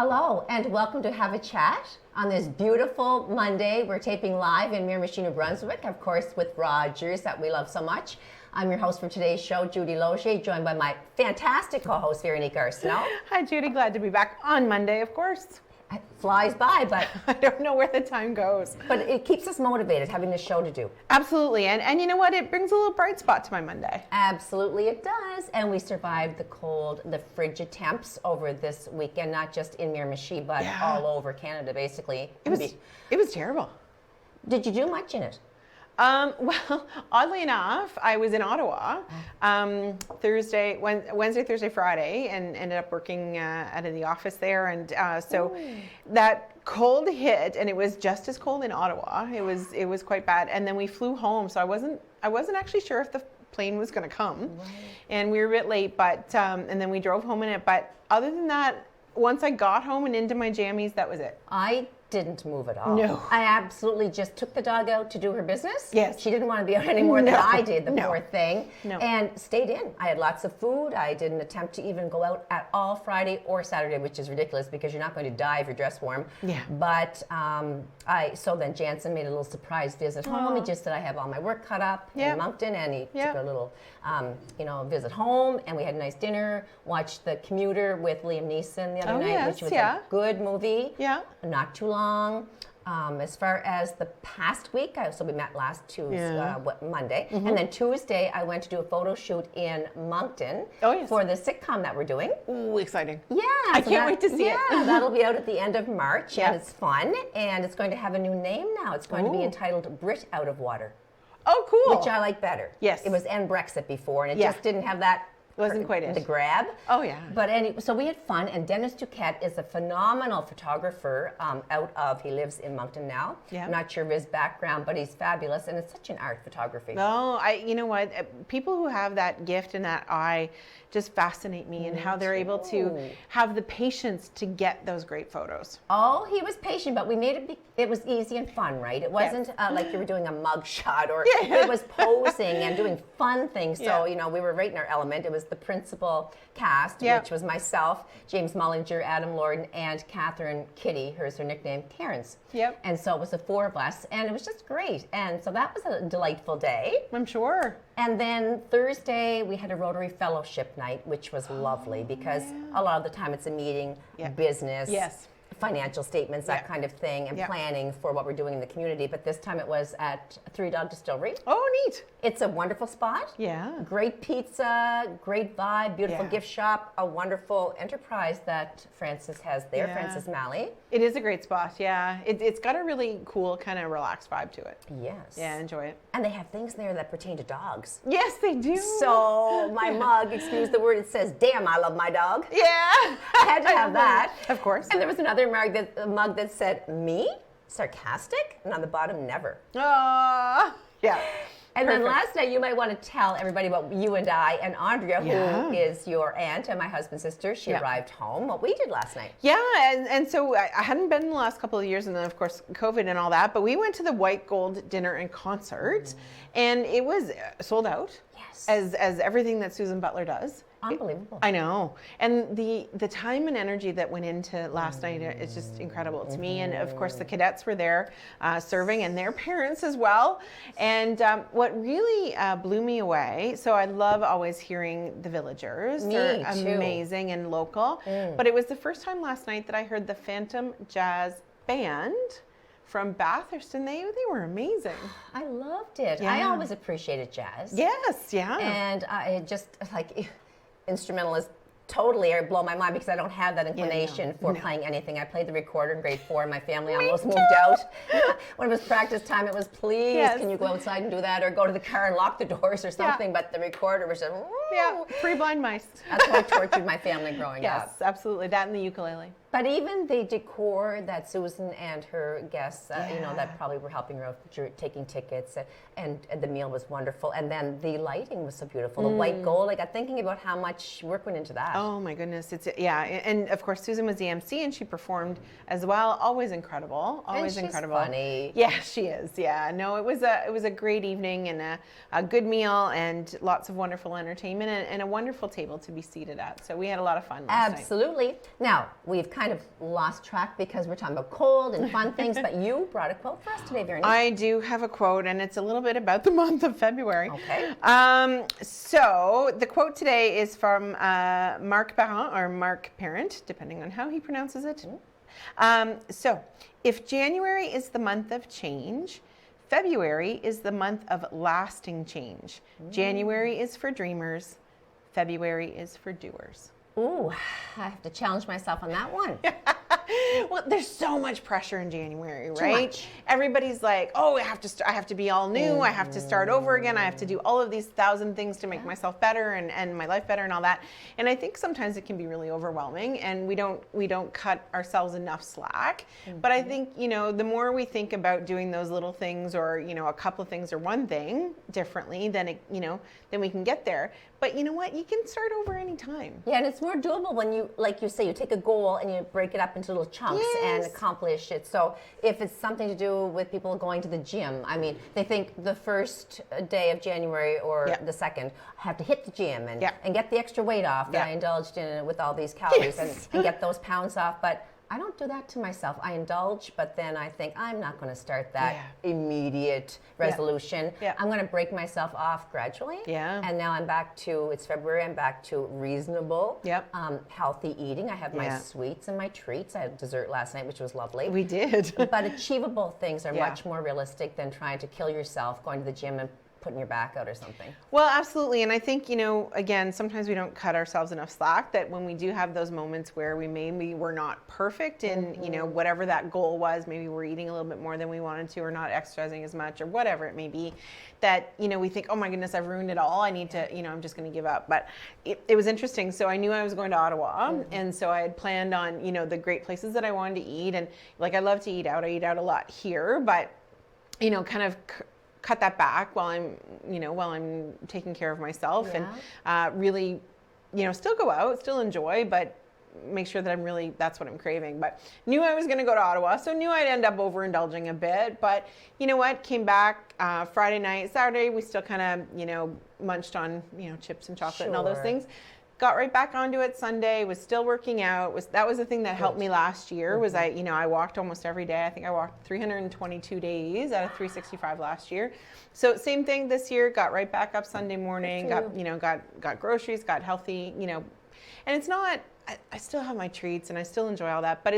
Hello, and welcome to Have a Chat on this beautiful Monday. We're taping live in Miramichi, New Brunswick, of course, with Rogers that we love so much. I'm your host for today's show, Judy Logier, joined by my fantastic co-host, Veronique Arsenault. Hi, Judy. Glad to be back on Monday, of course. It flies by, but I don't know where the time goes. But it keeps us motivated, having this show to do. Absolutely. And you know what? It brings a little bright spot to my Monday. Absolutely it does. And we survived the cold, the frigid temps over this weekend, not just in Miramichi, but all over Canada, basically. It was terrible. Did you do much in it? Well, oddly enough, I was in Ottawa Wednesday, Thursday, Friday, and ended up working out of the office there. And so that cold hit, and it was just as cold in Ottawa. It was quite bad. And then we flew home, so I wasn't actually sure if the plane was going to come, and we were a bit late. But and then we drove home in it. But other than that, once I got home and into my jammies, that was it. I didn't move at all. No. I absolutely just took the dog out to do her business. Yes. She didn't want to be out any more than I did, the poor thing. No. And stayed in. I had lots of food. I didn't attempt to even go out at all Friday or Saturday, which is ridiculous because you're not going to die if you're dressed warm. Yeah. But so then Jansen made a little surprise visit home. He just said I have all my work cut up in Moncton, and he took a little visit home, and we had a nice dinner, watched The Commuter with Liam Neeson the other night, which was a good movie. Yeah. Not too long. As far as the past week, so we met last Tuesday, Monday, and then Tuesday I went to do a photo shoot in Moncton for the sitcom that we're doing. Ooh, exciting. Yeah. I can't wait to see it. Yeah, that'll be out at the end of March, and it's fun, and it's going to have a new name now. It's going to be entitled Brit Out of Water. Oh, cool. Which I like better. Yes. It was End Brexit before, and it just didn't have that. Wasn't quite it. The grab. Oh, yeah. But so we had fun, and Dennis Duquette is a phenomenal photographer he lives in Moncton now. Yeah. I'm not sure of his background, but he's fabulous, and it's such an art, photography. No, you know what? People who have that gift and that eye just fascinate me, and how they're able to have the patience to get those great photos. Oh, he was patient, but we made it was easy and fun, right? It wasn't like you were doing a mug shot, or it was posing and doing fun things. So, we were right in our element. It was the principal cast, which was myself, James Mullinger, Adam Lorden, and Catherine Kitty, her nickname, Cairns. Yep. And so it was the four of us, and it was just great. And so that was a delightful day. I'm sure. And then Thursday, we had a Rotary Fellowship night, which was lovely because a lot of the time it's a meeting, business, financial statements, that kind of thing, and planning for what we're doing in the community. But this time it was at Three Dog Distillery. Oh, neat. It's a wonderful spot. Yeah. Great pizza, great vibe, beautiful gift shop, a wonderful enterprise that Francis has there, Francis Malley. It is a great spot, yeah. It's got a really cool, kind of relaxed vibe to it. Yes. Yeah, enjoy it. And they have things there that pertain to dogs. Yes, they do. So my mug, excuse the word, it says, "Damn, I love my dog." Yeah. I had to have that. Of course. And there was another mug that said, "Me? Sarcastic?" And on the bottom, "Never." Yeah. And then last night, you might want to tell everybody about you and I and Andrea, who is your aunt and my husband's sister. She arrived home. What we did last night. Yeah, and so I hadn't been in the last couple of years, and then of course COVID and all that. But we went to the White Gold dinner and concert, and it was sold out. Yes. As everything that Susan Butler does. Unbelievable. I know. And the time and energy that went into last night is just incredible to me. And of course the cadets were there serving, and their parents as well. And what really blew me away, so I love always hearing the villagers. They're amazing and local. But it was the first time last night that I heard the Phantom Jazz Band from Bathurst, and they were amazing. I loved it. Yeah. I always appreciated jazz. Yes, yeah. And I just instrumentalists totally blow my mind because I don't have that inclination for playing anything. I played the recorder in grade 4 and my family almost moved out. When it was practice time, it was, please, can you go outside and do that, or go to the car and lock the doors or something, but the recorder was just, free blind mice. That's how I tortured my family growing up. Yes, absolutely. That and the ukulele. But even the decor that Susan and her guests, that probably were helping her out, taking tickets, and the meal was wonderful. And then the lighting was so beautiful. The white gold, I got thinking about how much work went into that. Oh my goodness, and of course Susan was the MC and she performed as well. Always incredible, always and she's incredible. Funny. Yeah, she is. Yeah, no, it was a great evening and a good meal and lots of wonderful entertainment. excitement and a wonderful table to be seated at. So we had a lot of fun last night. Absolutely. Now, we've kind of lost track because we're talking about cold and fun things, but you brought a quote for us today, Veronique. I do have a quote, and it's a little bit about the month of February. Okay. So the quote today is from Mark Parent, or Mark Parent, depending on how he pronounces it. So, if January is the month of change, February is the month of lasting change. January is for dreamers. February is for doers. Ooh, I have to challenge myself on that one. Well, there's so much pressure in January, Too right? much. Everybody's like, oh, I have to be all new. I have to start over again. I have to do all of these 1,000 things to make myself better and my life better and all that. And I think sometimes it can be really overwhelming, and we don't cut ourselves enough slack. But I think, the more we think about doing those little things, or, a couple of things or one thing differently, then then we can get there. But you know what? You can start over anytime. Yeah, and it's more doable when you, like you say, you take a goal and you break it up into little chunks and accomplish it. So if it's something to do with people going to the gym, I mean, they think the first day of January or the second, I have to hit the gym and get the extra weight off that I indulged in with all these calories and get those pounds off. But I don't do that to myself. I indulge, but then I think I'm not going to start that immediate resolution. I'm going to break myself off gradually. And now I'm back to, it's February, I'm back to reasonable, healthy eating. I have my sweets and my treats. I had dessert last night, which was lovely. We did. But achievable things are much more realistic than trying to kill yourself, going to the gym and putting your back out or something. Well, absolutely. And I think, again, sometimes we don't cut ourselves enough slack, that when we do have those moments where maybe we're not perfect in, whatever that goal was, maybe we're eating a little bit more than we wanted to, or not exercising as much, or whatever it may be, that, we think, oh my goodness, I've ruined it all. I need to, I'm just going to give up. But it was interesting. So I knew I was going to Ottawa. And so I had planned on, the great places that I wanted to eat. And like, I love to eat out. I eat out a lot here, but, kind of cut that back while I'm taking care of myself and really, still go out, still enjoy, but make sure that that's what I'm craving. But knew I was going to go to Ottawa, so knew I'd end up overindulging a bit. But you know what? Came back Friday night, Saturday, we still kind of, munched on, chips and chocolate and all those things. Got right back onto it Sunday, was still working out. That was the thing that helped me last year, was I walked almost every day. I think I walked 322 days out of 365 last year. So same thing this year, got right back up Sunday morning, got groceries, got healthy, and it's not, I still have my treats and I still enjoy all that, but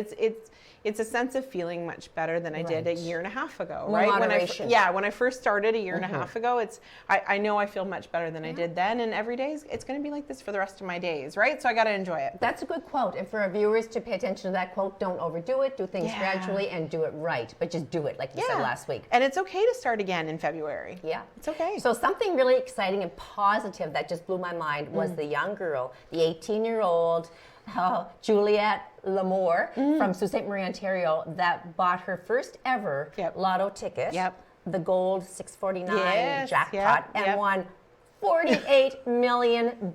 it's a sense of feeling much better than I did a year and a half ago, right? Moderation. When I first started a year and a half ago, I know I feel much better than I did then, and every day it's going to be like this for the rest of my days, right? So I got to enjoy it. That's a good quote, and for our viewers to pay attention to that quote, don't overdo it, do things gradually, and do it right, but just do it, like you said last week. And it's okay to start again in February. Yeah. It's okay. So something really exciting and positive that just blew my mind was the young girl, the 18-year-old Juliette Lamour from Sault Ste. Marie, Ontario, that bought her first ever lotto ticket, the gold 649 jackpot, and won $48 million.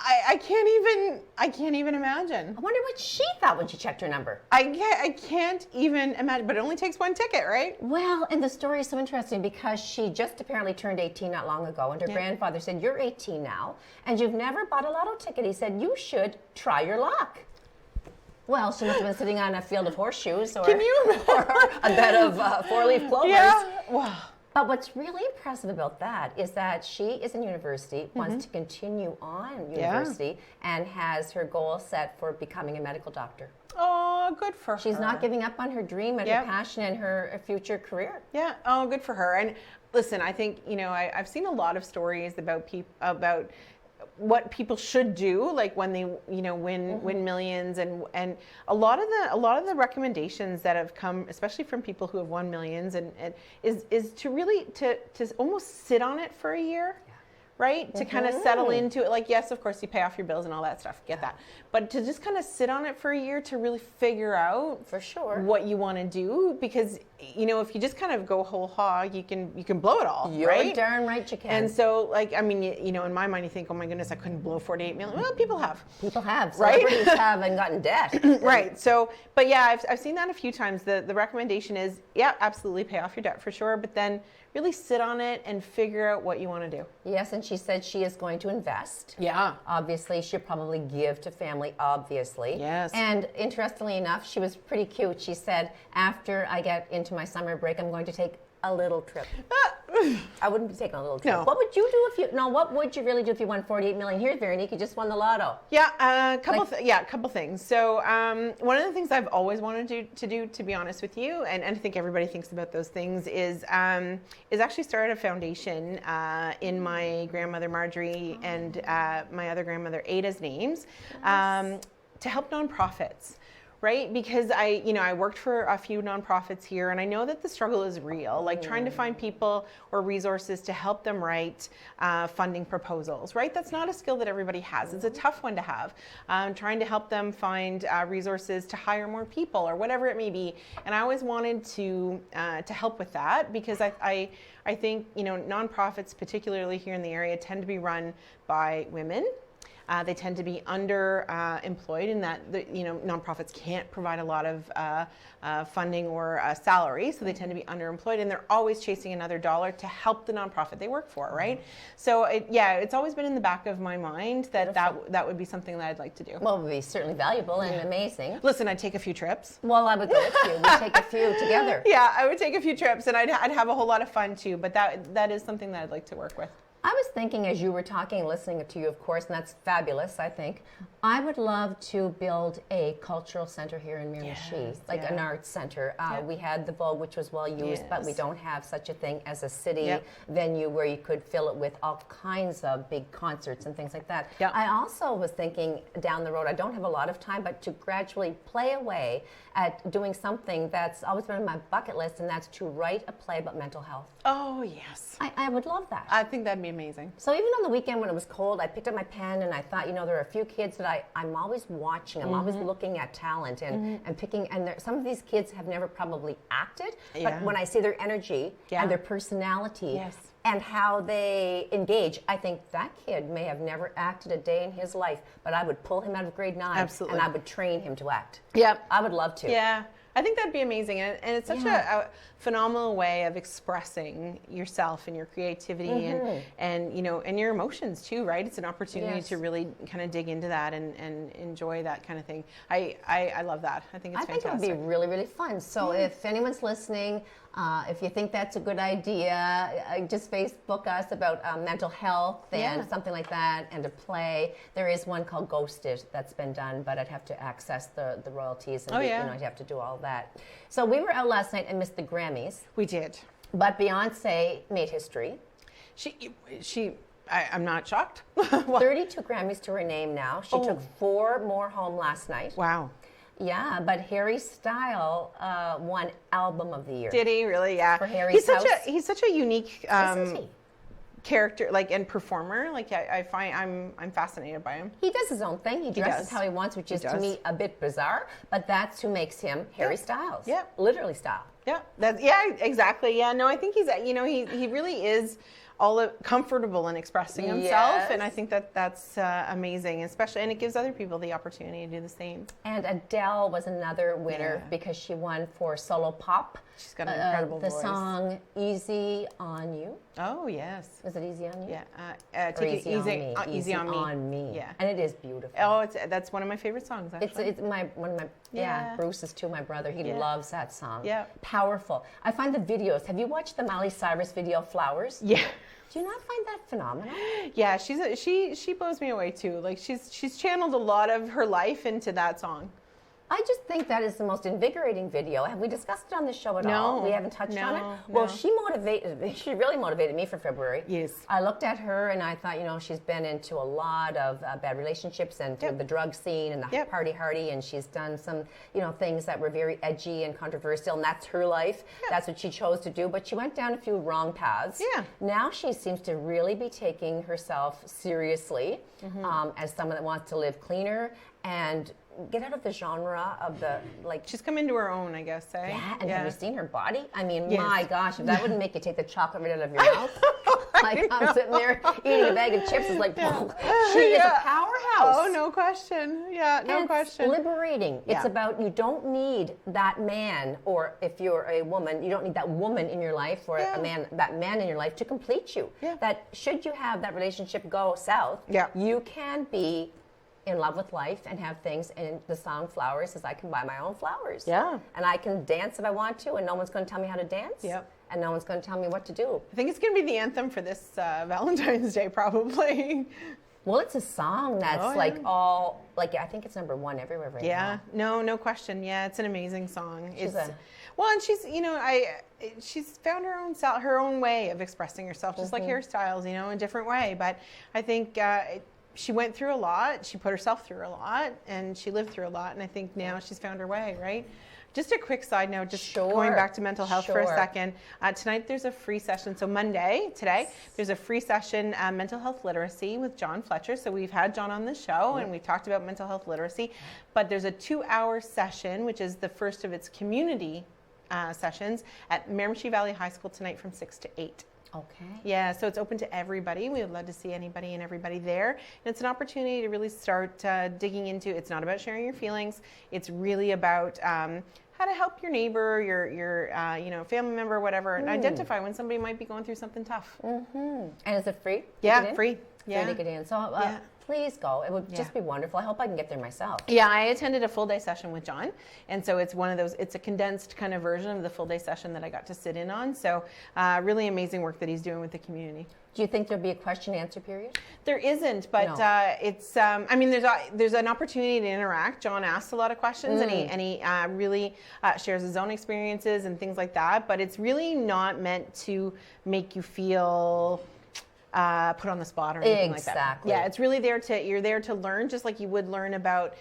I can't even imagine. I wonder what she thought when she checked her number. I can't even imagine, but it only takes one ticket, right? Well, and the story is so interesting because she just apparently turned 18 not long ago, and her grandfather said, "You're 18 now, and you've never bought a lotto ticket." He said, "You should try your luck." Well, she must have been sitting on a field of horseshoes or, Can you or a bed of four-leaf clovers. Yeah. Wow. But what's really impressive about that is that she is in university, wants to continue on university, and has her goal set for becoming a medical doctor. Oh, good for her. She's not giving up on her dream and her passion and her future career. Yeah. Oh, good for her. And listen, I think, I've seen a lot of stories about what people should do, like when they win millions, and a lot of the recommendations that have come, especially from people who have won millions, and is to really to almost sit on it for a year. Right? To kind of settle into it. Like, yes, of course, you pay off your bills and all that stuff. Get that. But to just kind of sit on it for a year to really figure out for sure what you want to do. Because, if you just kind of go whole hog, you can blow it all. You're right? darn right you can. And so, like, I mean, in my mind, you think, oh my goodness, I couldn't blow 48 million. Well, people have. People have. Right? Celebrities have and gotten debt. Right. So, but yeah, I've seen that a few times. The recommendation is, absolutely pay off your debt for sure. But then really sit on it and figure out what you want to do. Yes, and she said she is going to invest. Yeah. Obviously, she'll probably give to family, obviously. Yes. And interestingly enough, she was pretty cute. She said, after I get into my summer break, I'm going to take a little trip. I wouldn't be taking a little trip. No. What would you do if you? No, what would you really do if you won 48 million? Here's Veronique, you just won the lotto. Yeah, a couple things. So one of the things I've always wanted to do, to be honest with you, and I think everybody thinks about those things, is actually start a foundation in my grandmother Marjorie and my other grandmother Ada's names, to help nonprofits. Right? Because I worked for a few nonprofits here, and I know that the struggle is real, like trying to find people or resources to help them write funding proposals, right? That's not a skill that everybody has. It's a tough one to have. Trying to help them find resources to hire more people or whatever it may be. And I always wanted to help with that, because I think, nonprofits, particularly here in the area, tend to be run by women. They tend to be underemployed in that nonprofits can't provide a lot of funding or salary, so they tend to be underemployed, and they're always chasing another dollar to help the nonprofit they work for, right? So it's always been in the back of my mind that would be something that I'd like to do. Well, it would be certainly valuable and amazing. Listen, I'd take a few trips. Well, I would go with you. We'd take a few together. Yeah, I would take a few trips, and I'd have a whole lot of fun too. But that is something that I'd like to work with. I was thinking as you were talking, listening to you, of course, and that's fabulous, I think. I would love to build a cultural center here in Miramichi, an arts center. We had the Vogue, which was well used, but we don't have such a thing as a city venue where you could fill it with all kinds of big concerts and things like that. I also was thinking down the road, I don't have a lot of time, but to gradually play away at doing something that's always been on my bucket list, and that's to write a play about mental health. Oh, yes. I would love that. I think that'd be amazing. So even on the weekend when it was cold, I picked up my pen and I thought, there are a few kids that I'm always watching. I'm always looking at talent and picking. And some of these kids have never probably acted, but when I see their energy and their personality and how they engage, I think that kid may have never acted a day in his life, but I would pull him out of grade 9 and I would train him to act. Yep. I would love to. Yeah. I think that'd be amazing, and it's such a phenomenal way of expressing yourself and your creativity and your emotions too, right? It's an opportunity to really kind of dig into that and enjoy that kind of thing. I love that. I think it's fantastic. I think it would be really, really fun. So if anyone's listening, if you think that's a good idea, just Facebook us about mental health and something like that, and a play. There is one called Ghosted that's been done, but I'd have to access the royalties, and I'd have to do all that. So we were out last night and missed the Grammys. We did. But Beyonce made history. I'm not shocked. 32 Grammys to her name now. She took 4 more home last night. Wow. Yeah, but Harry Styles won Album of the Year. Did he really? Yeah. For Harry's House. He's such a unique Isn't he? character, and performer. I find I'm fascinated by him. He does his own thing. He dresses how he wants, which is to me a bit bizarre, but that's who makes him Harry Styles. Yeah. Literally style. Yeah. Exactly. Yeah. No, I think he's he really is all comfortable in expressing himself, and I think that's amazing, especially, and it gives other people the opportunity to do the same. And Adele was another winner because she won for solo pop. She's got an incredible voice. The song "Easy on You." Oh yes. Was it "Easy on You"? Yeah. Take it easy. Easy on me. Yeah. And it is beautiful. Oh, that's one of my favorite songs. Actually, it's one of my Bruce's too. My brother, he loves that song. Yeah. Powerful. I find the videos. Have you watched the Miley Cyrus video "Flowers"? Yeah. Do you not find that phenomenal? Yeah, she blows me away too. She's channeled a lot of her life into that song. I just think that is the most invigorating video. Have we discussed it on the show at all? We haven't touched on it? Well, she really motivated me for February. Yes. I looked at her and I thought, she's been into a lot of bad relationships and through the drug scene and the party hardy, and she's done some, things that were very edgy and controversial, and that's her life. Yeah. That's what she chose to do, but she went down a few wrong paths. Yeah. Now she seems to really be taking herself seriously as someone that wants to live cleaner and get out of the genre of the, like... She's come into her own, I guess, eh? Yeah, and have you seen her body? I mean, Yes. my gosh, if that wouldn't make you take the chocolate right out of your mouth. Like, I'm sitting there eating a bag of chips, it's like, she is a powerhouse. Oh, no question. Yeah, no question. It's liberating. Yeah. It's about, you don't need that man, or if you're a woman, you don't need that woman in your life, or Yeah. a man, that man in your life to complete you. Yeah. That should you have that relationship go south, Yeah. you can be in love with life and have things. And the song Flowers is, I can buy my own flowers. Yeah. And I can dance if I want to, and no one's going to tell me how to dance. Yep. And no one's going to tell me what to do. I think it's going to be the anthem for this Valentine's Day, probably. Well, it's a song that's Oh, like yeah. all, like, I think it's #1 everywhere right Yeah, now. no question. Yeah, it's an amazing song. She's Well, and she's, she's found her own her own way of expressing herself, just like hairstyles, a different way. But I think she went through a lot. She put herself through a lot, and she lived through a lot. And I think now she's found her way, right? Just a quick side note, just going back to mental health for a second. Tonight there's a free session. So today, there's a free session, mental health literacy with John Fletcher. So we've had John on the show and we've talked about mental health literacy. But there's a 2-hour session, which is the first of its community sessions at Miramichi Valley High School tonight from 6 to 8. Okay. Yeah, so it's open to everybody. We would love to see anybody and everybody there. And it's an opportunity to really start digging into, it's not about sharing your feelings. It's really about how to help your neighbor, your family member, whatever, and identify when somebody might be going through something tough. Mm-hmm. And is it free? Yeah, free. Free to get in. So please go. It would just be wonderful. I hope I can get there myself. Yeah, I attended a full day session with John. And so it's one of those, it's a condensed kind of version of the full day session that I got to sit in on. So really amazing work that he's doing with the community. Do you think there'll be a question and answer period? There isn't, but it's. There's an opportunity to interact. John asks a lot of questions, and he really shares his own experiences and things like that. But it's really not meant to make you feel put on the spot or anything like that. Exactly. Yeah, it's really you're there to learn, just like you would learn about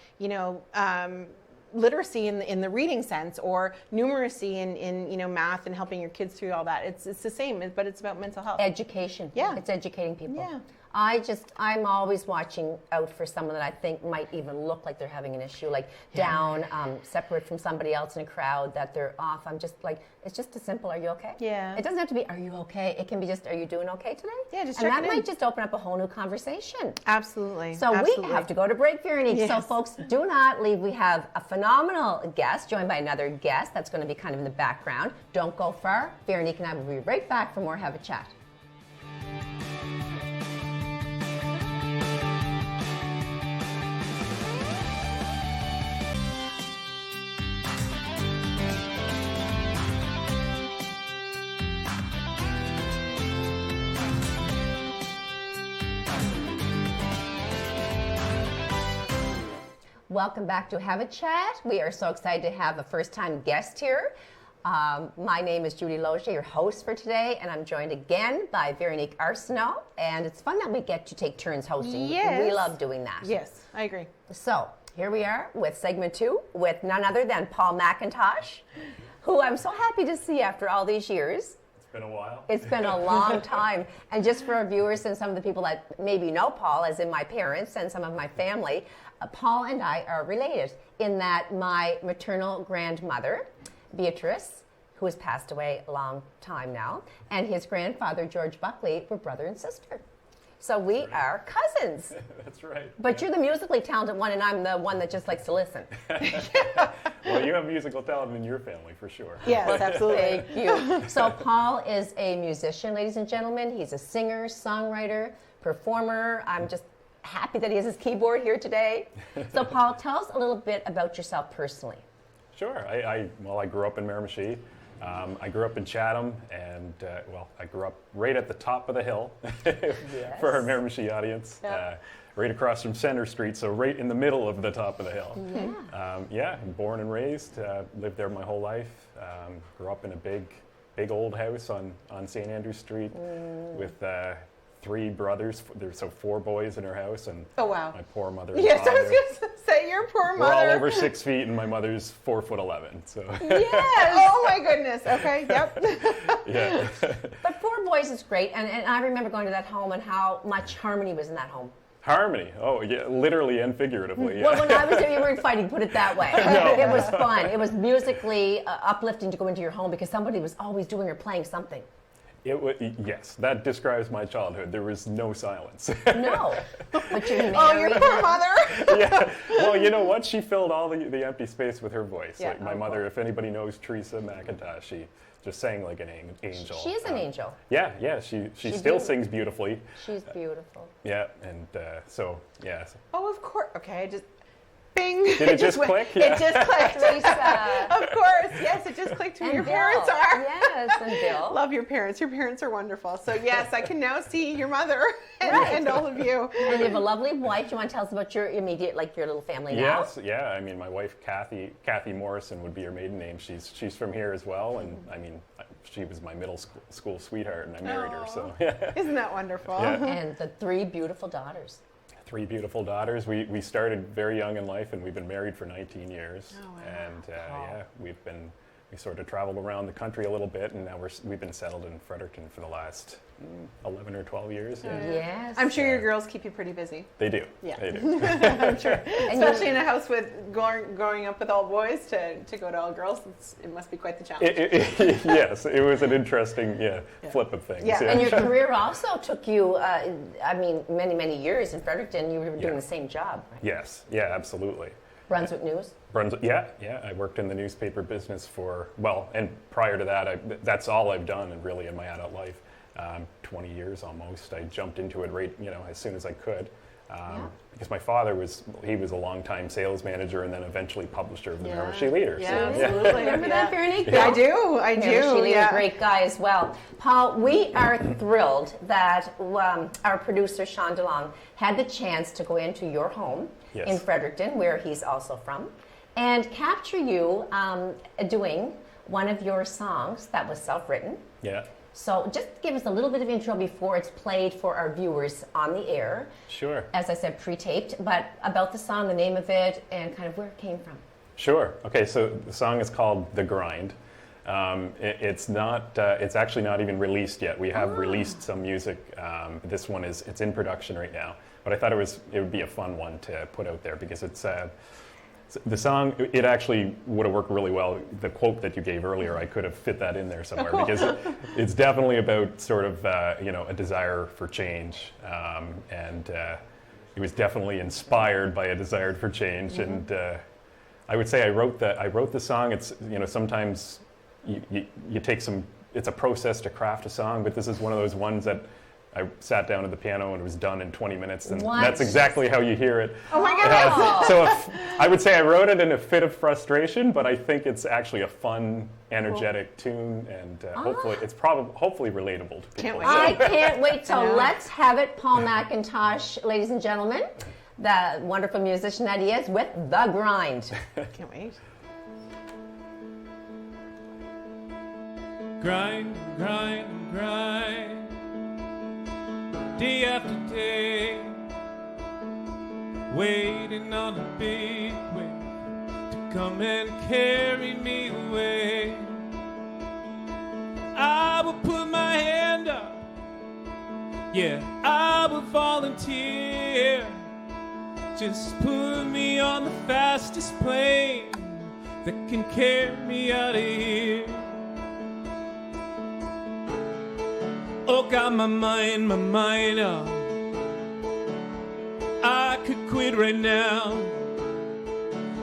literacy in the reading sense, or numeracy in math and helping your kids through all that. It's the same, but it's about mental health. Education. Yeah. It's educating people. Yeah. I'm always watching out for someone that I think might even look like they're having an issue, like down, separate from somebody else in a crowd, that they're off. I'm just like, it's just as simple, are you okay? Yeah. It doesn't have to be, are you okay? It can be just, are you doing okay today? Yeah, just and checking that in. might just open up a whole new conversation. Absolutely. So we have to go to break, Veronique. Yes. So folks, do not leave. We have a phenomenal guest joined by another guest that's going to be kind of in the background. Don't go far. Veronique and I will be right back for more Have a Chat. Welcome back to Have a Chat. We are so excited to have a first-time guest here. My name is Judy Loge, your host for today, and I'm joined again by Veronique Arsenault. And it's fun that we get to take turns hosting. Yes. We love doing that. Yes, I agree. So here we are with segment 2 with none other than Paul McIntosh, who I'm so happy to see after all these years. It's been a while. It's been a long time. And just for our viewers and some of the people that maybe know Paul, as in my parents and some of my family, Paul and I are related in that my maternal grandmother, Beatrice, who has passed away a long time now, and his grandfather, George Buckley, were brother and sister. So we are cousins. That's right. But you're the musically talented one, and I'm the one that just likes to listen. Well, you have musical talent in your family, for sure. Yes, absolutely. Thank you. So Paul is a musician, ladies and gentlemen. He's a singer, songwriter, performer. I'm just happy that he has his keyboard here today. So Paul, tell us a little bit about yourself personally. Sure. I grew up in Miramichi. I grew up in Chatham, and I grew up right at the top of the hill for our Miramichi audience, right across from Center Street, so right in the middle of the top of the hill. Born and raised, lived there my whole life. Grew up in a big old house on St. Andrew Street with 3 brothers. There's 4 boys in her house, and Oh, wow. my poor mother. And Yes, I father. was going to say your poor We're mother. all over 6 feet, and my mother's 4'11". So Yes. Oh my goodness. Okay. Yep. yeah. But 4 boys is great, and I remember going to that home and how much harmony was in that home. Harmony. Oh, yeah, literally and figuratively. Yeah. Well, when I was there, you weren't fighting, put it that way. No. It was fun. It was musically uplifting to go into your home because somebody was always doing or playing something. Yes, that describes my childhood. There was no silence. No. But you married Oh, your poor mother. Yeah. Well, you know what? She filled all the empty space with her voice. Yeah. Like my mother, if anybody knows Teresa McIntosh, she just sang like an angel. She is an angel. Yeah, yeah. She still sings beautifully. She's beautiful. Yeah, and so, yeah. Oh, of course. Okay, bing. Did it just click? It just clicked. Teresa. Of course, yes, it just clicked who And your Bill. parents are. Yes, and Bill. Love your parents. Your parents are wonderful. So yes, I can now see your mother Right. and all of you. And you have a lovely wife. You want to tell us about your immediate, like your little family now? Yes, yeah. I mean, my wife Kathy Morrison would be her maiden name. She's from here as well, and I mean, she was my middle school sweetheart, and I married her. So yeah. Isn't that wonderful? Yeah. And the 3 beautiful daughters. 3 beautiful daughters. We started very young in life, and we've been married for 19 years. Oh, wow. And yeah, we sort of traveled around the country a little bit, and now we've been settled in Fredericton for the last 11 or 12 years. Yeah. Yes. I'm sure your girls keep you pretty busy. They do. Yeah. They do. I'm sure. And Especially in a house with growing up with all boys to go to all girls, it must be quite the challenge. Yes, it was an interesting flip of things. Yeah. And your career also took you, many, many years in Fredericton. You were doing Yeah. the same job, right? Yes, yeah, absolutely. Brunswick News. Brunswick, yeah. I worked in the newspaper business and prior to that, that's all I've done, and really in my adult life, 20 years almost. I jumped into it right, as soon as I could, because my father was a longtime sales manager and then eventually publisher of the Miramichi Leader. Yeah, So, absolutely. Remember that, Veronique? Yeah. I do. She Yeah. a great guy as well. Paul, we are thrilled that our producer, Sean DeLong, had the chance to go into your home Yes. in Fredericton, where he's also from, and capture you doing one of your songs that was self-written. Yeah. So just give us a little bit of intro before it's played for our viewers on the air. Sure. As I said, pre-taped, but about the song, the name of it, and kind of where it came from. Sure. Okay, so the song is called "The Grind." It's actually not even released yet. We have released some music. This one it's in production right now. But I thought it would be a fun one to put out there because it's the song. It actually would have worked really well. The quote that you gave earlier, I could have fit that in there somewhere because it's definitely about sort of a desire for change, and it was definitely inspired by a desire for change. And I would say I wrote the song. It's sometimes you take some. It's a process to craft a song, but this is one of those ones that I sat down at the piano and it was done in 20 minutes, and that's exactly how you hear it. Oh my goodness! So I would say I wrote it in a fit of frustration, but I think it's actually a fun, energetic tune, and hopefully it's hopefully relatable to people. Can't wait. I can't wait, so Yeah. let's have it. Paul McIntosh, ladies and gentlemen, the wonderful musician that he is, with The Grind. Can't wait. Grind, grind, grind, day after day, waiting on a big wave to come and carry me away. I will put my hand up, yeah, I will volunteer. Just put me on the fastest plane that can carry me out of here. Oh, got my mind up. I could quit right now.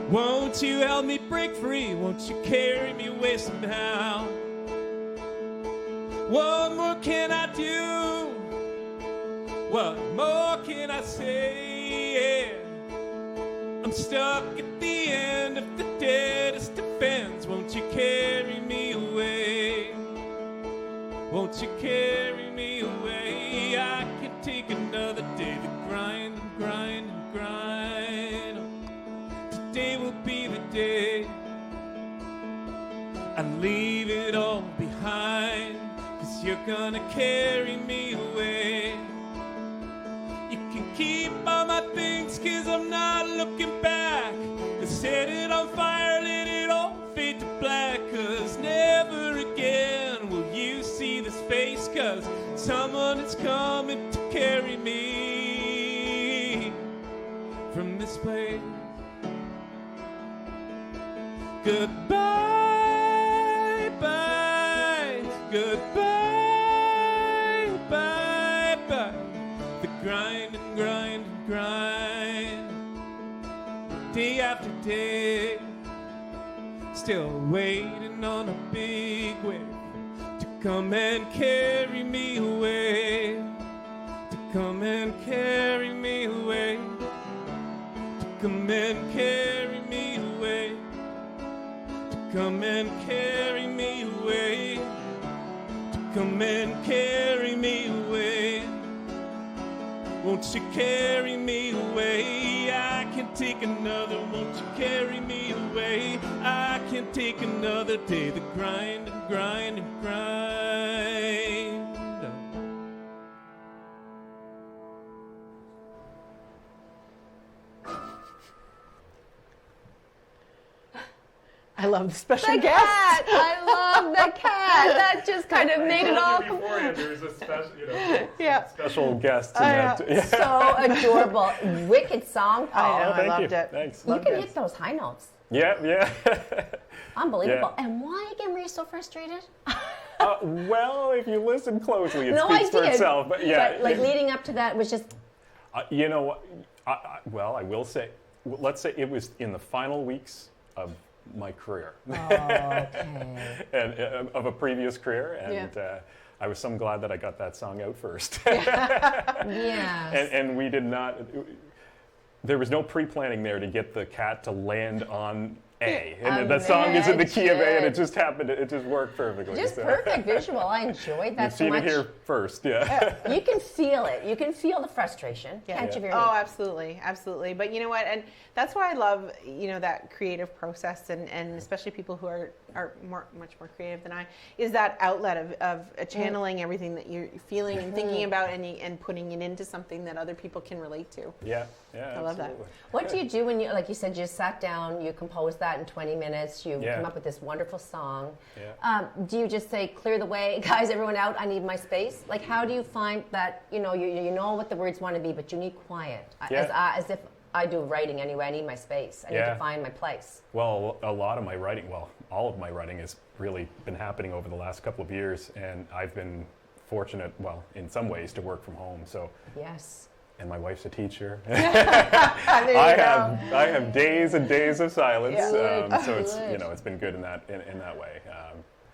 Won't you help me break free? Won't you carry me away somehow? What more can I do? What more can I say? I'm stuck at the end of the deadest defense. Won't you carry me away? Won't you carry me away? I can take another day to grind and grind and grind. Today will be the day I leave it all behind, 'cause you're gonna carry me away. You can keep all my things, 'cause I'm not looking back. Set it on fire, let it all fade to black, 'cause never again will you see this face, 'cause someone is coming to carry me. place. Goodbye, bye, goodbye, bye, bye. The grind and grind and grind, day after day, still waiting on a big wave to come and carry me away, to come and carry me away, to come and carry me away, to come and carry me away, to come and carry me away. Won't you carry me away? I can take another. Won't you carry me away? I can take another day. The grind and grind and grind. I love the special The guest. cat! I love the cat. That just kind of made it all Beforehand, there's a special, Yeah. special guest. In Yeah. that. Yeah. so adorable. Wicked song, Paul. I know. Oh, thank loved you. it. Thanks. You Loved can it. hit those high notes. Yeah. Unbelievable. Yeah. And why again were you so frustrated? Well, if you listen closely, it No, speaks I for did. itself. But yeah, But like leading up to that was just you know what? Well, I will say, let's say it was in the final weeks of my career, okay. and of a previous career, and I was so glad that I got that song out first. Yes. and we did not. There was no pre-planning there to get the cat to land on A, and the song is in the key of A, and it just happened. It just worked perfectly. Just so. perfect visual. I enjoyed that You've so seen much. it here first, yeah. You can feel it. You can feel the frustration. Can't you, Verity? Oh, absolutely, absolutely. But you know what? And that's why I love, that creative process, and especially people who are much more creative than I, is that outlet of channeling everything that you're feeling and thinking about, and putting it into something that other people can relate to. Yeah, I love that. What do you do when you, like you said, you sat down, you composed that in 20 minutes, you Yeah. come up with this wonderful song. Yeah. Do you just say, clear the way, guys, everyone out, I need my space? Like, how do you find that, you know what the words want to be, but you need quiet? Yeah. As if I do writing anyway, I need my space. I need to find my place. Well, a lot of my writing, all of my writing has really been happening over the last couple of years, and I've been fortunate, in some ways, to work from home. So. Yes. And my wife's a teacher. There you I have days and days of silence. Yeah. So it's Good. it's been good in that way.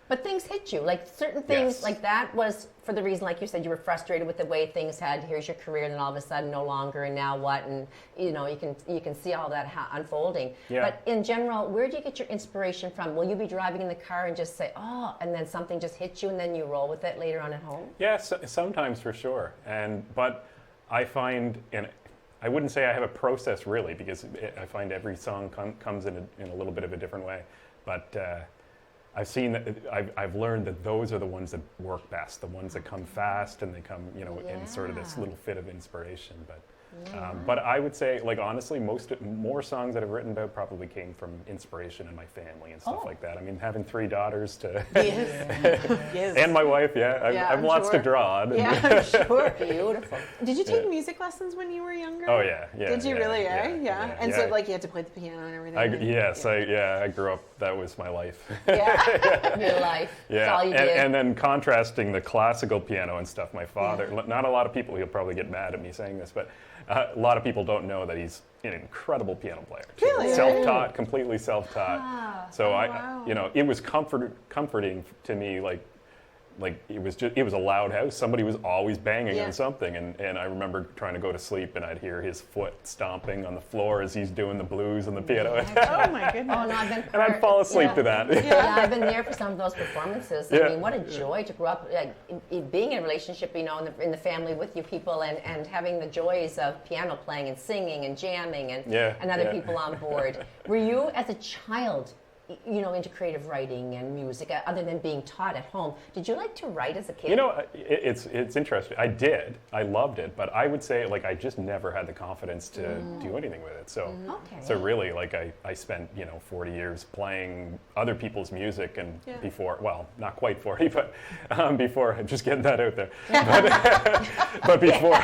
But things hit you, like certain things, Yes. like that was for the reason, like you said, you were frustrated with the way things had. Here's your career, and then all of a sudden, no longer, and now what? And you can see all that unfolding. Yeah. But in general, where do you get your inspiration from? Will you be driving in the car and just say, "Oh," and then something just hits you, and then you roll with it later on at home? Yeah, sometimes for sure. But I find, and I wouldn't say I have a process really, because I find every song comes in a little bit of a different way. But I've seen that I've learned that those are the ones that work best, the ones that come fast and they come, in sort of this little fit of inspiration. But I would say, honestly, more songs that I've written about probably came from inspiration in my family and stuff like that. I mean, having 3 daughters Yes. and my wife, I have I'm lots sure. to draw on. Yeah, I'm sure. Beautiful. Did you take music lessons when you were younger? Oh yeah. Did you really? Yeah. And so you had to play the piano and everything. Yes, I grew up. That was my life. Yeah. Your life. That's Yeah, all you did. and then contrasting the classical piano and stuff. My father, not a lot of people, he'll probably get mad at me saying this, but a lot of people don't know that he's an incredible piano player. Really? Self-taught, completely self-taught. So wow. it was comforting to me, it was a loud house. Somebody was always banging on something, and I remember trying to go to sleep, and I'd hear his foot stomping on the floor as he's doing the blues on the piano. Oh my goodness. Oh no, I've been. And I'd fall asleep to that. Yeah, I've been there for some of those performances. I mean, what a joy to grow up, being in a relationship, in the family with you people, and having the joys of piano playing and singing and jamming and other people on board. Were you, as a child, into creative writing and music, other than being taught at home? Did you like to write as a kid? You know, it's interesting. I did. I loved it, but I would say like I just never had the confidence to do anything with it. So, so really, like I spent 40 years playing other people's music, and before, well, not quite 40, but before, I'm just getting that out there. But before,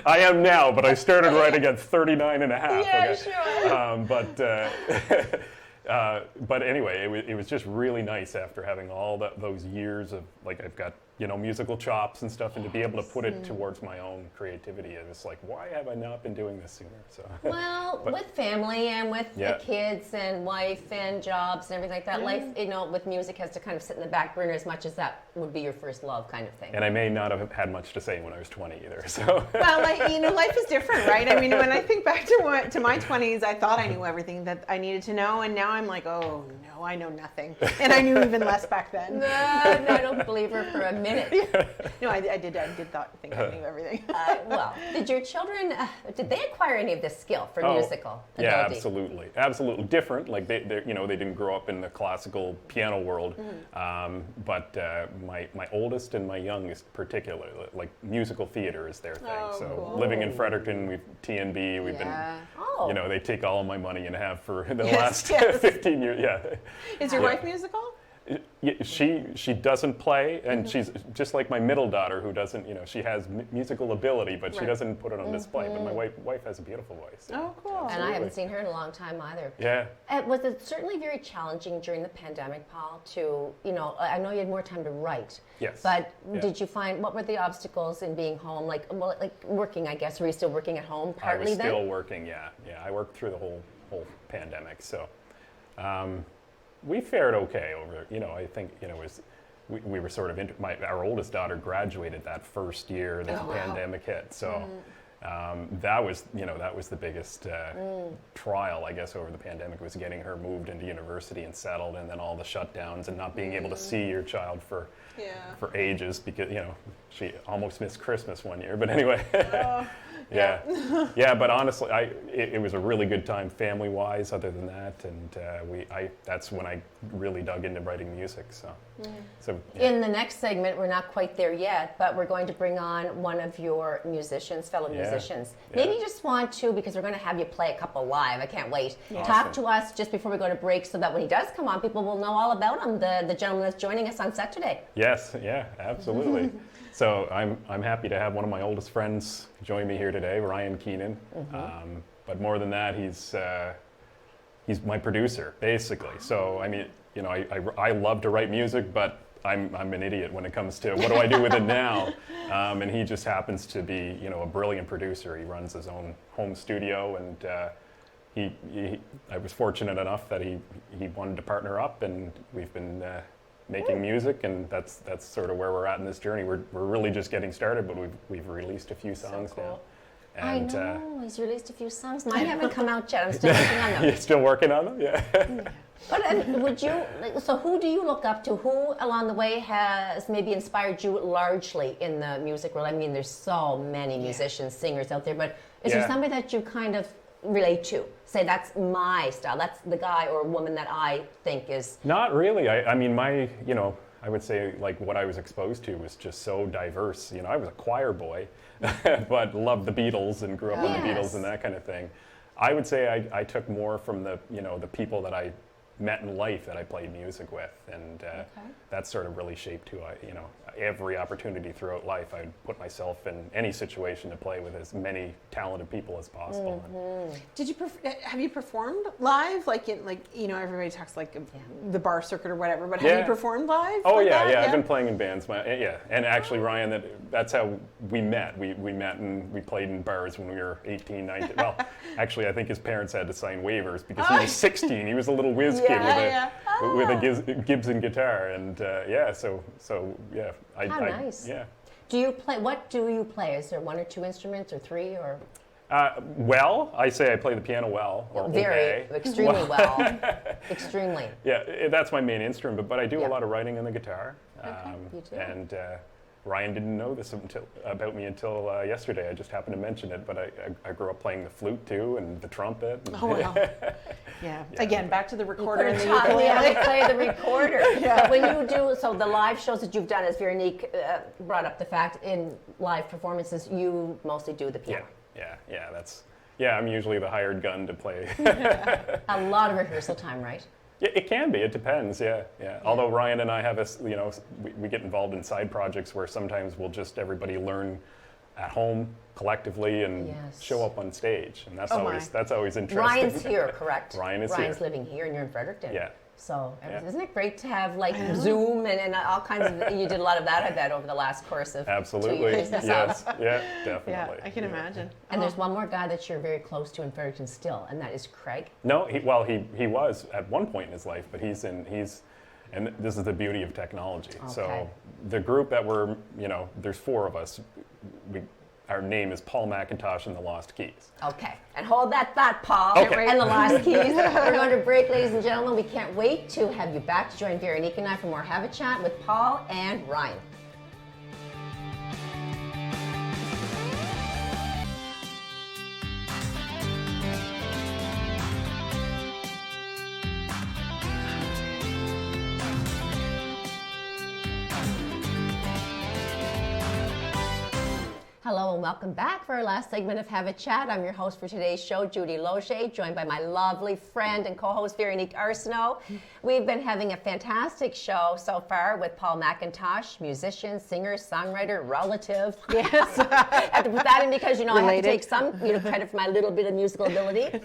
I am now, but I started writing at 39 and a half. Yeah, okay? Sure. But anyway, it was just really nice after having all those years of, like, I've got, musical chops and stuff, and to be able to put it towards my own creativity. And it's like, why have I not been doing this sooner? So. Well, with family and with the kids and wife and jobs and everything like that, life, with music has to kind of sit in the back burner as much as that would be your first love kind of thing. And I may not have had much to say when I was 20 either, so. Well, life is different, right? I mean, when I think back to my 20s, I thought I knew everything that I needed to know, and now I'm like, oh no, I know nothing. And I knew even less back then. No, I don't believe her for a minute. No, I did think I knew everything. Well, did your children, did they acquire any of this skill for musical yeah, ability? absolutely different. Like they didn't grow up in the classical piano world, but my oldest and my youngest particularly, like musical theater is their thing. So living in Fredericton, we've TNB, we've been, they take all of my money and have for the last 15 years. Yeah. Is your wife musical? She doesn't play, and she's just like my middle daughter, who doesn't, she has musical ability, but she doesn't put it on display. But my wife has a beautiful voice. Oh, cool. Absolutely. And I haven't seen her in a long time either. Yeah. Was it certainly very challenging during the pandemic, Paul, to, I know you had more time to write. Yes. But did you find, what were the obstacles in being home? Like working, I guess. Were you still working at home partly then? I was still working, yeah. I worked through the whole pandemic, so. We fared okay over, I think, we were sort of, our oldest daughter graduated that first year that the pandemic hit. So that was the biggest trial, I guess, over the pandemic, was getting her moved into university and settled, and then all the shutdowns and not being able to see your child for ages, because, she almost missed Christmas one year. But anyway. Yeah, but honestly, it was a really good time family-wise. Other than that, and that's when I really dug into writing music. So, in the next segment, we're not quite there yet, but we're going to bring on one of your fellow musicians. Maybe you just want to, because we're going to have you play a couple live. I can't wait. Awesome. Talk to us just before we go to break, so that when he does come on, people will know all about him. The gentleman that's joining us on set today. Yes, yeah, absolutely. So I'm happy to have one of my oldest friends join me here today, Ryan Keenan. But more than that, he's my producer, basically. So I mean, I love to write music, but I'm an idiot when it comes to what do I do with it now. And he just happens to be a brilliant producer. He runs his own home studio, and I was fortunate enough that he wanted to partner up, and we've been making music, and that's sort of where we're at in this journey. We're really just getting started, but we've released a few songs now. And, I know, he's released a few songs. Mine haven't come out yet. I'm still working on them. You're still working on them? Yeah. But would you, so who do you look up to? Who along the way has maybe inspired you largely in the music world? I mean, there's so many musicians, singers out there, but is there somebody that you kind of relate to? Say, that's my style, that's the guy or woman that I think is... Not really. I mean, I would say, like, what I was exposed to was just so diverse. I was a choir boy, but loved the Beatles and grew up on the Beatles and that kind of thing. I would say I took more from the people that I met in life that I played music with, and that sort of really shaped who every opportunity throughout life, I'd put myself in any situation to play with as many talented people as possible. Did you have you performed live? Everybody talks like the bar circuit or whatever, but have you performed live? Oh yeah. I've been playing in bands. And actually, Ryan, that's how we met. We met and we played in bars when we were 18, 19. Well, actually, I think his parents had to sign waivers because he was 16. He was a little whiz kid with a Gibson guitar, and How nice. Yeah. Do you play? What do you play? Is there one or two instruments or three or? Well, I say I play the piano well, or extremely well, extremely. Yeah, that's my main instrument, but I do a lot of writing on the guitar. You too. And Ryan didn't know this about me until yesterday. I just happened to mention it, but I grew up playing the flute too and the trumpet. Oh, wow. Yeah. Again, back to the recorder and the We ukulele. have to play the recorder. But when you do, so the live shows that you've done, as Veronique brought up the fact, in live performances, you mostly do the piano. I'm usually the hired gun to play. A lot of rehearsal time, right? Yeah, it can be. It depends. Yeah. Although Ryan and I have we get involved in side projects where sometimes we'll just everybody learn at home collectively and show up on stage, and that's always interesting. Ryan's here, correct? Ryan's living here, and you're in Fredericton. Yeah. So isn't it great to have like Zoom and all kinds of? You did a lot of that, I bet, over the last course of 2 years. Yes. Yeah. Definitely. Yeah, I can imagine. And there's one more guy that you're very close to in Fredericton still, and that is Craig. No, he was at one point in his life, but and this is the beauty of technology. Okay. So the group that there's 4 of us. Our name is Paul McIntosh and the Lost Keys. Okay, and hold that thought, Paul. Okay. And the Lost Keys. We're going to break, ladies and gentlemen. We can't wait to have you back to join Veronique and I for more Have a Chat with Paul and Ryan. Hello and welcome back for our last segment of Have a Chat. I'm your host for today's show, Judy Loge, joined by my lovely friend and co-host Veronique Arsenault. We've been having a fantastic show so far with Paul McIntosh, musician, singer, songwriter, relative. Yes, I have to put that in because I have to take some credit for my little bit of musical ability.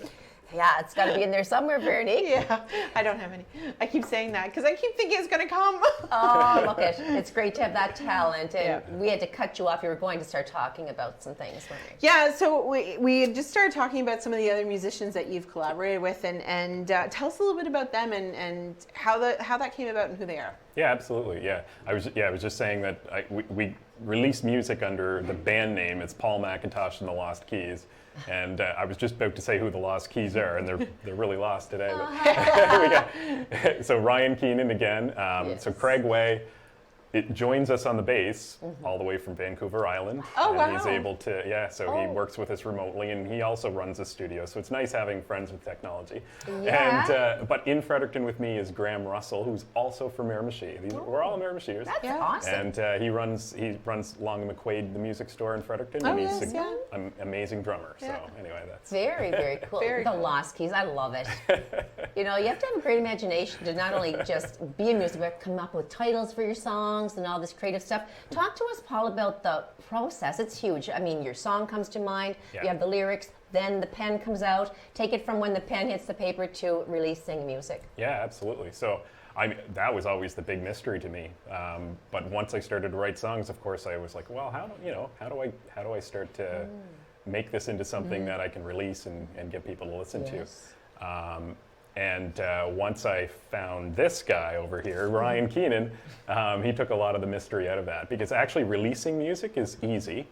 Yeah, it's got to be in there somewhere, Veronique. Yeah, I don't have any. I keep saying that because I keep thinking it's going to come. Oh, look it's great to have that talent. And we had to cut you off. You were going to start talking about some things, weren't we? Yeah, so we had just started talking about some of the other musicians that you've collaborated with, and tell us a little bit about them and how that came about and who they are. Yeah, absolutely. Yeah, I was just saying that we released music under the band name. It's Paul McIntosh and the Lost Keys. And I was just about to say who the Lost Keys are, and they're really lost today. But so Ryan Keenan again. So Craig Way joins us on the bass all the way from Vancouver Island. Oh, and wow. he's able to, he works with us remotely, and he also runs a studio. So it's nice having friends with technology. Yeah. And but in Fredericton with me is Graham Russell, who's also from Miramichi. We're all Miramichiers. That's awesome. And he runs Long and McQuade, the music store in Fredericton, and he's an amazing drummer. So anyway, that's very, very cool. The Lost Keys, I love it. You have to have a great imagination to not only just be in music, but come up with titles for your songs and all this creative stuff. Talk to us, Paul, about the process. It's huge. I mean, your song comes to mind, you have the lyrics, then the pen comes out. Take it from when the pen hits the paper to releasing music. Yeah, absolutely. So that was always the big mystery to me. But once I started to write songs, of course, I was like, well, how do I start to make this into something that I can release and get people to listen to? And once I found this guy over here, Ryan Keenan, he took a lot of the mystery out of that, because actually releasing music is easy.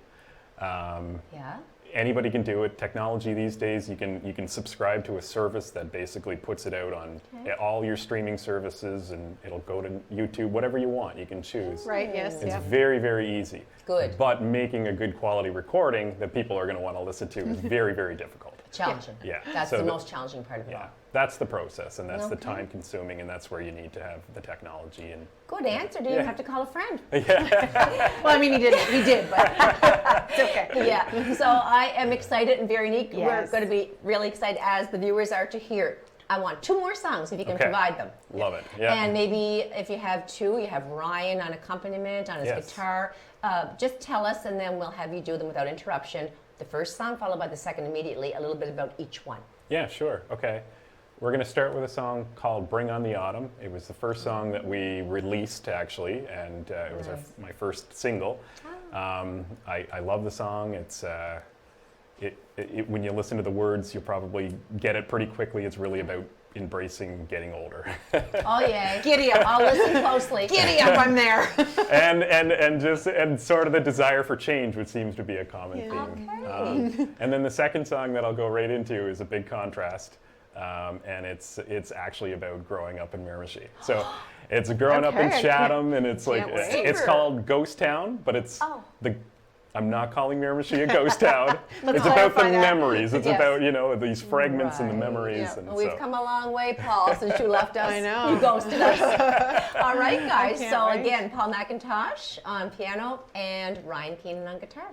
Anybody can do it. Technology these days, you can subscribe to a service that basically puts it out on all your streaming services, and it'll go to YouTube, whatever you want, you can choose. Right, yes. It's very, very easy. Good. But making a good quality recording that people are going to want to listen to is very, very difficult. Challenging. Yeah. That's So the most challenging part of it all. That's the process, and that's the time consuming, and that's where you need to have the technology. And Good answer. Didn't even have to call a friend. Well, I mean, he did, but it's okay. Yeah. So I am excited and Veronique, we're Yes. going to be really excited, as the viewers are, to hear. I want 2 more songs if you can provide them. Love it. Yeah. And maybe if you have 2, you have Ryan on accompaniment on his guitar. Just tell us, and then we'll have you do them without interruption. The first song followed by the second immediately, a little bit about each one. Yeah, sure. Okay. We're going to start with a song called Bring on the Autumn. It was the first song that we released, actually, and it was my first single. I love the song. It's when you listen to the words, you'll probably get it pretty quickly. It's really about embracing getting older. Oh yeah. Giddy up. I'll listen closely. Giddy up, I'm there. and sort of the desire for change, which seems to be a common theme. Okay. And then the second song that I'll go right into is a big contrast. and it's actually about growing up in Miramichi. So it's growing up in Okay, Chatham, and it's like can't wait. it's called Ghost Town, but it's Oh. I'm not calling Miramichi a ghost town. Let's It's about the clarify that. memories. It's Yes. about, these fragments and the Right. memories. Yeah. And Well, we've so. come a long way, Paul, since you left us. I know. You ghosted us. All right, guys. can't So wait. again, Paul McIntosh on piano and Ryan Keenan on guitar.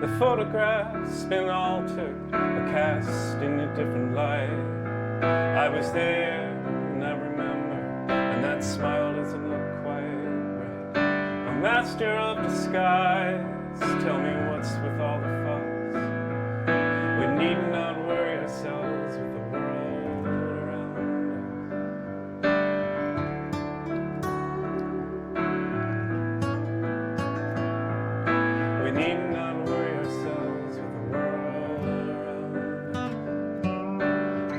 The photograph's been altered, or cast in a different light. I was there, and I remember, and that smile doesn't look quite right. A master of disguise, tell me what's with all the fuss. We need not worry ourselves with the world around us. We need not worry ourselves with the world around us.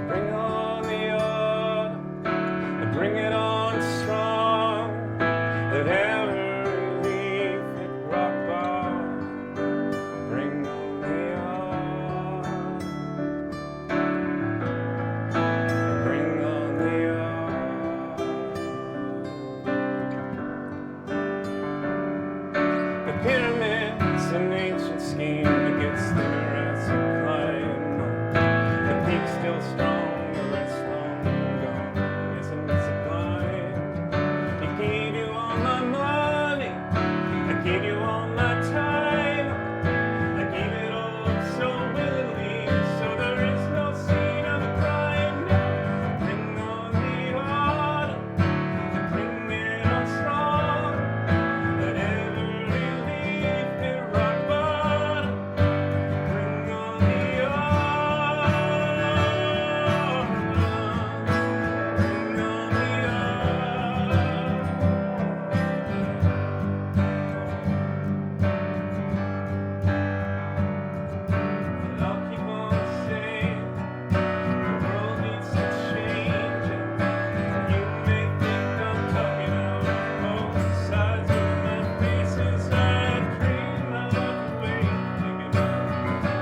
Bring on the autumn, bring it on strong. Let every leaf hit rock bottom. Bring on the autumn, bring on the autumn. The pyramids, an ancient scheme that gets thinner as you climb up. The peak's still strong, the rest long gone. Isn't it sublime? He gave you all my money, I gave you all my time. I gave it all up so willingly, so there is no scene of a crime now. Bring on the autumn, bring it on strong. Let every leaf hit rock bottom. Bring on the autumn, bring on the And I'll keep on saying the world needs to change. And you may think I'm talking out of both sides of my faces. I dream my life away, thinking of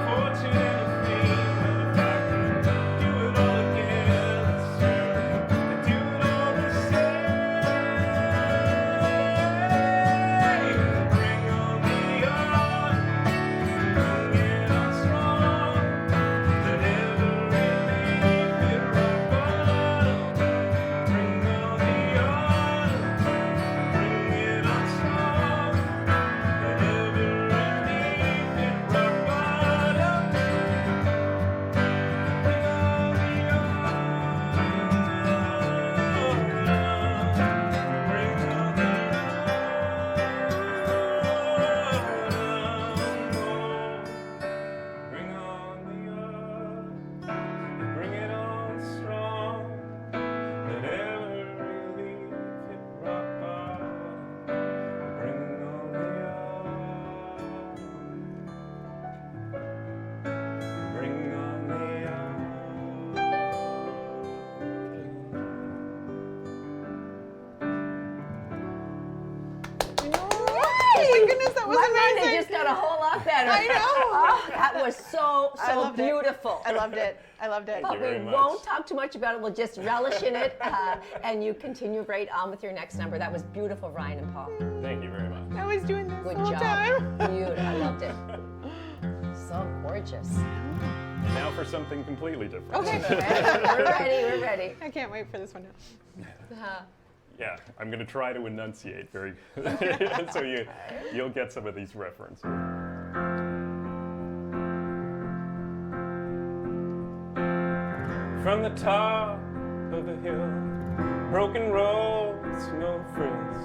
fortune and fame. But if I could do it all again, sir, I'd do it all the same. Bring on the autumn, bring it on strong. Let every leaf hit rock bottom. Bring on the autumn, bring it on strong. Let every leaf hit rock bottom. Bring on the Bring on the autumn, bring it on strong. Let every leaf hit rock bottom. Bring on the autumn, bring on the Oh my goodness, that was My mind amazing. just got a whole lot better. I know. Oh, that was so loved it. beautiful. I loved it. I loved it. Thank But you very we much. won't talk too much about it. We'll just relish in it, and you continue right on with your next number. That was beautiful, Ryan and Paul. Thank you very much. I was doing this Good the whole job. time. Beautiful. I loved it. So gorgeous. And now for something completely different. Okay. We're ready. We're ready. I can't wait for this one. Yeah, I'm going to try to enunciate very so you'll get some of these references. From the top of the hill, broken roads, no frills,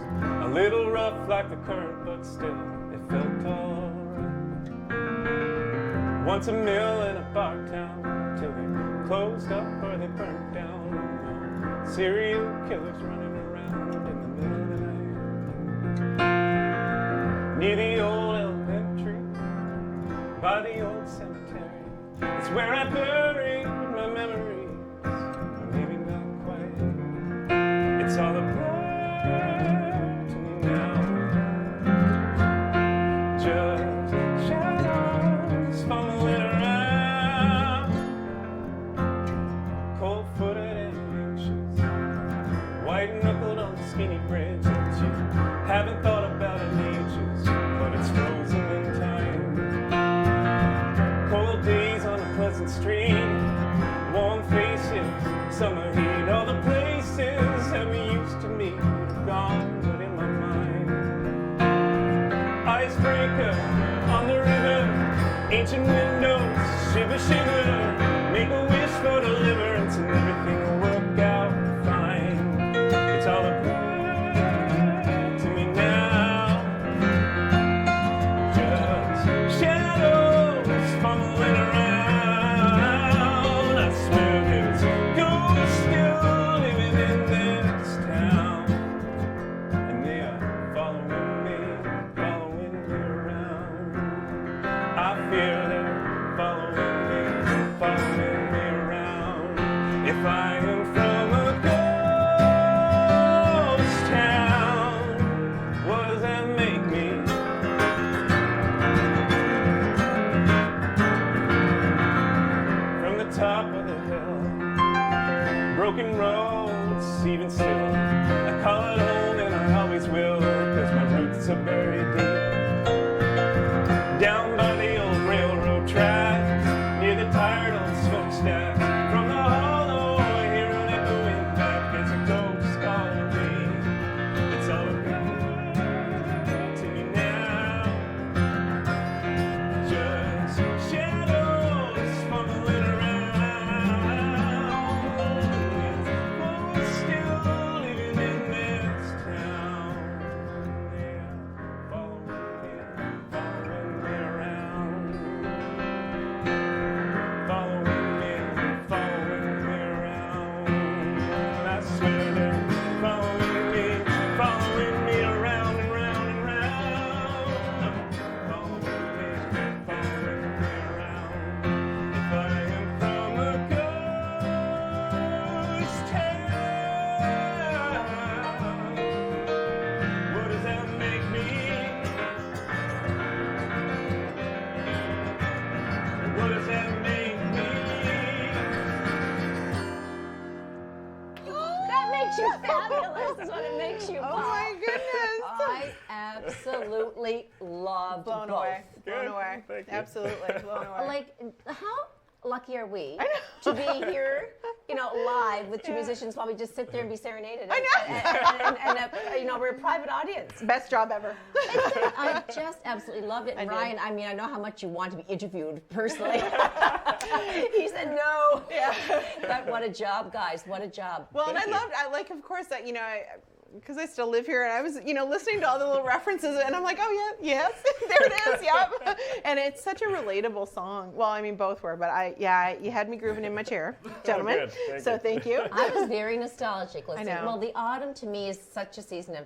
a little rough like the current, but still it felt alright. Once a mill in a bark town, till they closed up or they burnt down. Serial killers running around in the middle of the night. Near the old elementary, by the old cemetery, it's where I buried my memories. Maybe not quite. It's all a blur to me now. ancient windows, shiver, shiver, make a wish for deliverance and everything will work out fine. It's all a blur to me now. Just shadows fumbling around. I swear there's ghosts still living in this town, and they are following me around. I fear they're following me around. If I am from a ghost town, what does that make me? From the top of the hill, broken roads, even still, I call it home and I always will, 'cause my roots are buried deep. Down by the old railroad tracks, near the tired old smokestack. From the hollow, I hear an echoing back. It's a ghost calling me. It's all around to me now. Just shadows fumbling around. Who's still living in this town? Yeah, following me around. Following me around. I swear they're following me around and round and round. Following me around. If I am from a ghost town, what does that make me? What does that make me? That makes you fabulous. Is what it makes you. Oh Paul. my goodness. I absolutely loved Blown both. away. Blown Good. away. Thank you. Absolutely. Blown away. Like, how lucky are we to be here, live with two musicians while we just sit there and be serenaded? I And we're a private audience. Best job ever. I just absolutely loved it. And I did. Ryan, I know how much you want to be interviewed personally. He said no. Yeah. But what a job, guys. What a job. Well, and of course, that, because I still live here, and I was, listening to all the little references, and I'm like, oh yeah, yes, there it is, yep. And it's such a relatable song. Well, I mean, both were, but you had me grooving in my chair, gentlemen. good. Thank you. I was very nostalgic listening. I know. Well, the autumn to me is such a season of,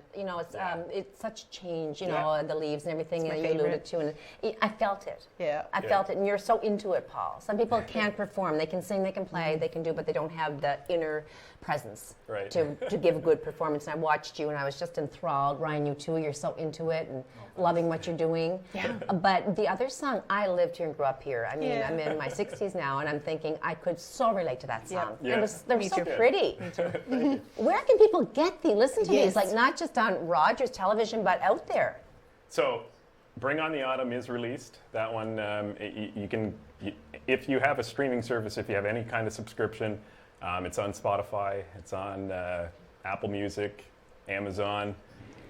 it's such change, Yeah. the leaves and everything It's my that you alluded favorite. to. And I felt it. Yeah. I felt it. And you're so into it, Paul. Some people can't perform. They can sing, they can play, they can do, but they don't have the inner presence Right. to give a good performance. And I watched you and I was just enthralled. Ryan, you too. You're so into it and loving what you're doing. Yeah. But the other song, I lived here and grew up here. I mean, Yeah. I'm in my 60s now and I'm thinking I could so relate to that Yep. song. Yeah. They're Me so too. pretty. Where can people listen to Yes. these? Like not just on Rogers television, but out there. So, Bring On the Autumn is released. That one, if you have a streaming service, if you have any kind of subscription, it's on Spotify, it's on Apple Music, Amazon,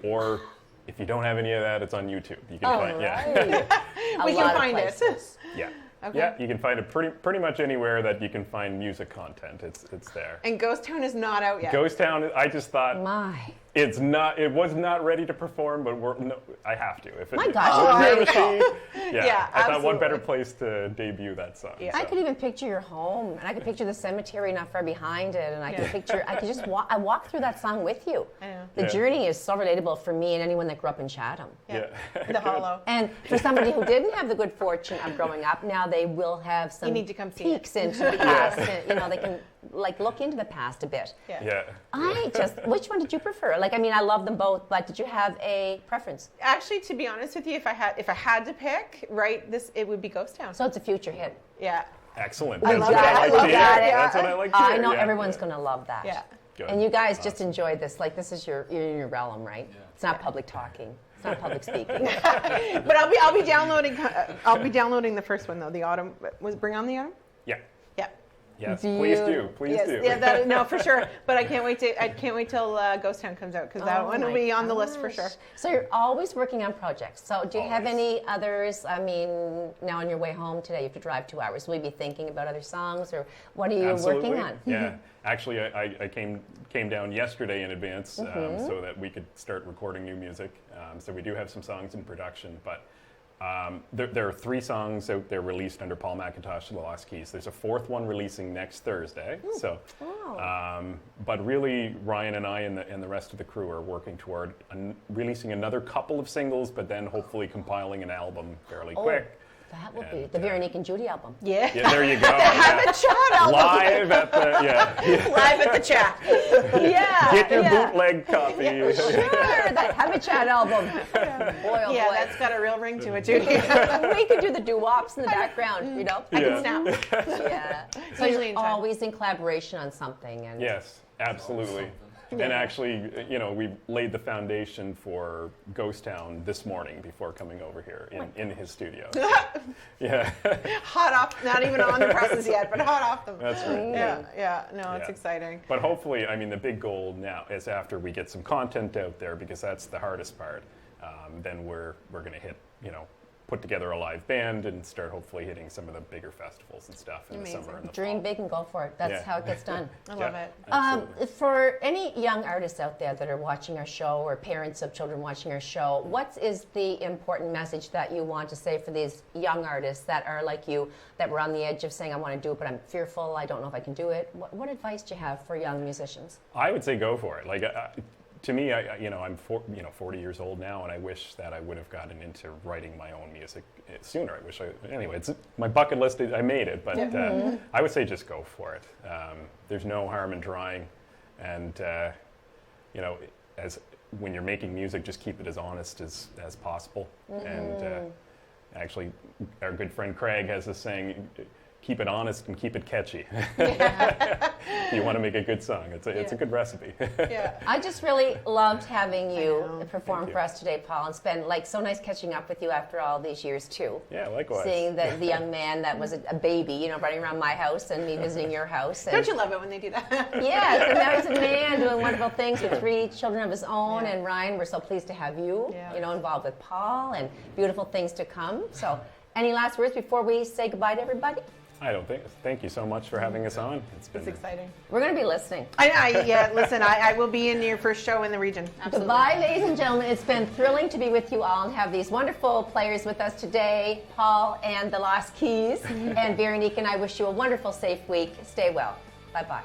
or if you don't have any of that, it's on YouTube. You can find, We can find it. yeah. Okay. Yeah, you can find it pretty much anywhere that you can find music content. It's there. And Ghost Town is not out yet. Ghost Town, I just thought My. it was not ready to perform, but I have to. If it, My if gosh, it was it's Miramichi, Yeah, I thought what absolutely. better place to debut that song. Yeah. I could even picture your home, and I could picture the cemetery not far behind it, and I could Yeah. picture. I could just walk. I walk through that song with you. I know. The Yeah. journey is so relatable for me and anyone that grew up in Chatham. Yeah. Yeah. The Hollow. And for somebody who didn't have the good fortune of growing up, now they will have some need to come see peeks into the past. And, they can look into the past a bit. Yeah. Yeah. Which one did you prefer? I love them both, but did you have a preference? Actually, to be honest with you, if I had to pick, it would be Ghost Town. So it's a future hit. Yeah. Excellent. I That's love what that. I I like love to hear. that. That's what I like to hear. I know Yeah. everyone's going to love that. Yeah. Good. And you guys just enjoyed this. This is you're in your realm, right? It's not public talking. It's not public speaking. But I'll be downloading. I'll be downloading the first one though. The Autumn was Bring On the Autumn. Yeah. Yeah. Yes, please do. Please do. Yeah, no, for sure. But I can't wait till Ghost Town comes out because that one will be on the list for sure. So you're always working on projects. So do you have any others? I mean, now on your way home today, you have to drive 2 hours. Will you be thinking about other songs, or what are you working on? Yeah, actually, I came down yesterday in advance so that we could start recording new music. So we do have some songs in production, but. There are 3 songs out there released under Paul McIntosh, The Lost Keys. There's a 4th one releasing next Thursday. So, but really, Ryan and I and the rest of the crew are working toward releasing another couple of singles, but then hopefully compiling an album fairly quick. That would be the Veronique and Judy album. Yeah, there you go. Have a chat album. Live at the Live at the chat. Yeah. Get your bootleg copy. Sure, that Have a Chat album. Boy, oh boy. That's got a real ring to it, Judy. We could do the doo-wops in the background, you know? I can snap. Yeah. So Usually in you're time. always in collaboration on something. And Yes, absolutely. And actually, we laid the foundation for Ghost Town this morning before coming over here in his studio. Yeah. Hot off, not even on the presses yet, but hot off them. That's right. Yeah. No, it's exciting. But hopefully, I mean, the big goal now is after we get some content out there, because that's the hardest part, then we're going to hit, put together a live band and start hopefully hitting some of the bigger festivals and stuff in the summer and the dream fall. big and go for it. That's how it gets done. I love it. For any young artists out there that are watching our show, or parents of children watching our show, what is the important message that you want to say for these young artists that are like you, that were on the edge of saying, I want to do it, but I'm fearful, I don't know if I can do it? What advice do you have for young musicians? I would say go for it. Like, to me, I'm 40 years old now, and I wish that I would have gotten into writing my own music sooner. Anyway, it's my bucket list. I made it, but I would say just go for it. There's no harm in trying, and as when you're making music, just keep it as honest as possible. And actually, our good friend Craig has this saying: keep it honest and keep it catchy. You want to make a good song. It's a good recipe. I just really loved having you perform for us today, Paul, and spend so nice catching up with you after all these years too. Yeah, likewise. Seeing the young man that was a baby, running around my house and me visiting your house. And, Don't you love it when they do that? yes, and now he's a man doing wonderful things with 3 children of his own. And Ryan, we're so pleased to have you, involved with Paul, and beautiful things to come. So, any last words before we say goodbye to everybody? I don't think. Thank you so much for having us on. It's exciting. We're going to be listening. Listen, I will be in your first show in the region. Absolutely. Goodbye, ladies and gentlemen. It's been thrilling to be with you all and have these wonderful players with us today, Paul and the Lost Keys. And Veronique and I wish you a wonderful, safe week. Stay well. Bye-bye.